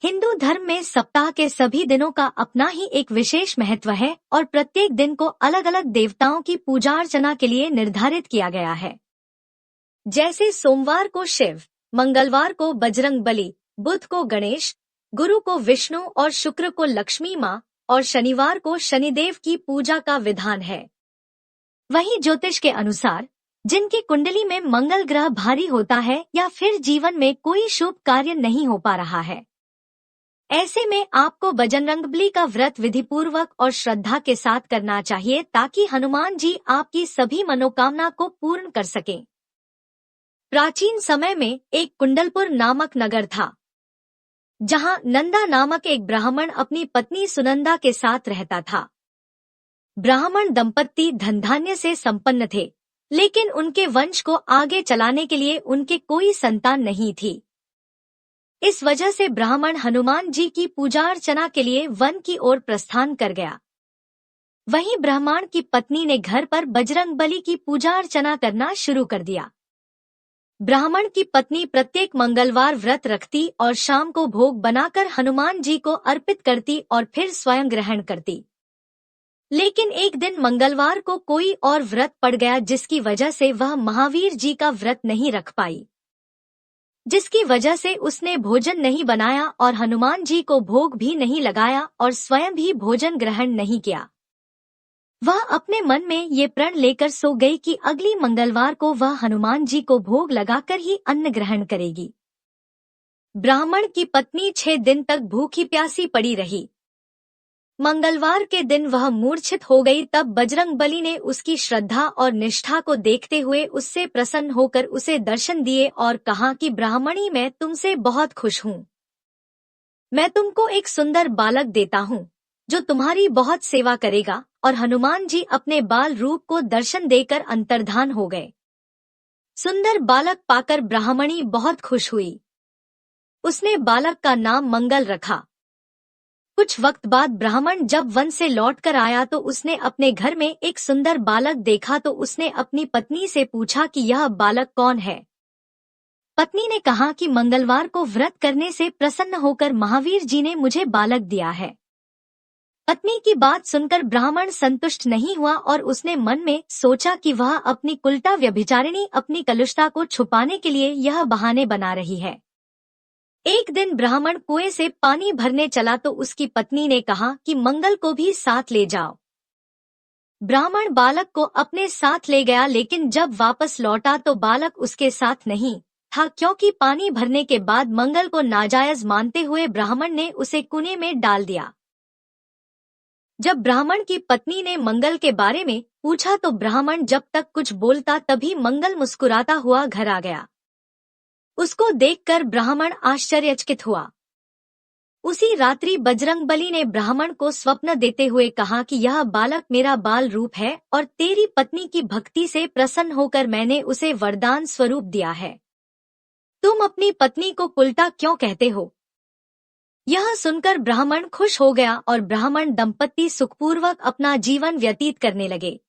हिंदू धर्म में सप्ताह के सभी दिनों का अपना ही एक विशेष महत्व है और प्रत्येक दिन को अलग अलग देवताओं की पूजा अर्चना के लिए निर्धारित किया गया है। जैसे सोमवार को शिव, मंगलवार को बजरंग बली, बुध को गणेश, गुरु को विष्णु और शुक्र को लक्ष्मी माँ और शनिवार को शनिदेव की पूजा का विधान है। वहीं ज्योतिष के अनुसार जिनकी कुंडली में मंगल ग्रह भारी होता है या फिर जीवन में कोई शुभ कार्य नहीं हो पा रहा है, ऐसे में आपको बजरंगबली का व्रत विधिपूर्वक और श्रद्धा के साथ करना चाहिए ताकि हनुमान जी आपकी सभी मनोकामना को पूर्ण कर सकें। प्राचीन समय में एक कुंडलपुर नामक नगर था, जहां नंदा नामक एक ब्राह्मण अपनी पत्नी सुनंदा के साथ रहता था। ब्राह्मण दंपत्ति धनधान्य से संपन्न थे, लेकिन उनके वंश को आगे चलाने के लिए उनके कोई संतान नहीं थी। इस वजह से ब्राह्मण हनुमान जी की पूजा अर्चना के लिए वन की ओर प्रस्थान कर गया। वहीं ब्राह्मण की पत्नी ने घर पर बजरंगबली की पूजा अर्चना करना शुरू कर दिया। ब्राह्मण की पत्नी प्रत्येक मंगलवार व्रत रखती और शाम को भोग बनाकर हनुमान जी को अर्पित करती और फिर स्वयं ग्रहण करती। लेकिन एक दिन मंगलवार को कोई और व्रत पड़ गया, जिसकी वजह से वह महावीर जी का व्रत नहीं रख पाई, जिसकी वजह से उसने भोजन नहीं बनाया और हनुमान जी को भोग भी नहीं लगाया और स्वयं भी भोजन ग्रहण नहीं किया। वह अपने मन में ये प्रण लेकर सो गई कि अगली मंगलवार को वह हनुमान जी को भोग लगाकर ही अन्न ग्रहण करेगी। ब्राह्मण की पत्नी 6 दिन तक भूखी प्यासी पड़ी रही। मंगलवार के दिन वह मूर्छित हो गई। तब बजरंगबली ने उसकी श्रद्धा और निष्ठा को देखते हुए उससे प्रसन्न होकर उसे दर्शन दिए और कहा कि ब्राह्मणी, मैं तुमसे बहुत खुश हूँ। मैं तुमको एक सुंदर बालक देता हूँ जो तुम्हारी बहुत सेवा करेगा। और हनुमान जी अपने बाल रूप को दर्शन देकर अंतर्धान हो गए। सुंदर बालक पाकर ब्राह्मणी बहुत खुश हुई। उसने बालक का नाम मंगल रखा। कुछ वक्त बाद ब्राह्मण जब वन से लौटकर आया तो उसने अपने घर में एक सुंदर बालक देखा तो उसने अपनी पत्नी से पूछा कि यह बालक कौन है। पत्नी ने कहा कि मंगलवार को व्रत करने से प्रसन्न होकर महावीर जी ने मुझे बालक दिया है। पत्नी की बात सुनकर ब्राह्मण संतुष्ट नहीं हुआ और उसने मन में सोचा कि वह अपनी कुलटा व्यभिचारिणी अपनी कलुषता को छुपाने के लिए यह बहाने बना रही है। एक दिन ब्राह्मण कुएं से पानी भरने चला तो उसकी पत्नी ने कहा कि मंगल को भी साथ ले जाओ। ब्राह्मण बालक को अपने साथ ले गया, लेकिन जब वापस लौटा तो बालक उसके साथ नहीं था, क्योंकि पानी भरने के बाद मंगल को नाजायज मानते हुए ब्राह्मण ने उसे कुएं में डाल दिया। जब ब्राह्मण की पत्नी ने मंगल के बारे में पूछा तो ब्राह्मण जब तक कुछ बोलता तभी मंगल मुस्कुराता हुआ घर आ गया। उसको देखकर ब्राह्मण आश्चर्यचकित हुआ। उसी रात्रि बजरंगबली ने ब्राह्मण को स्वप्न देते हुए कहा कि यह बालक मेरा बाल रूप है और तेरी पत्नी की भक्ति से प्रसन्न होकर मैंने उसे वरदान स्वरूप दिया है। तुम अपनी पत्नी को कुलटा क्यों कहते हो? यह सुनकर ब्राह्मण खुश हो गया और ब्राह्मण दंपत्ति सुखपूर्वक अपना जीवन व्यतीत करने लगे।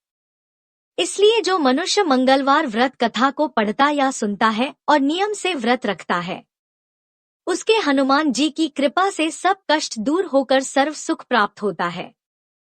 इसलिए जो मनुष्य मंगलवार व्रत कथा को पढ़ता या सुनता है और नियम से व्रत रखता है, उसके हनुमान जी की कृपा से सब कष्ट दूर होकर सर्व सुख प्राप्त होता है।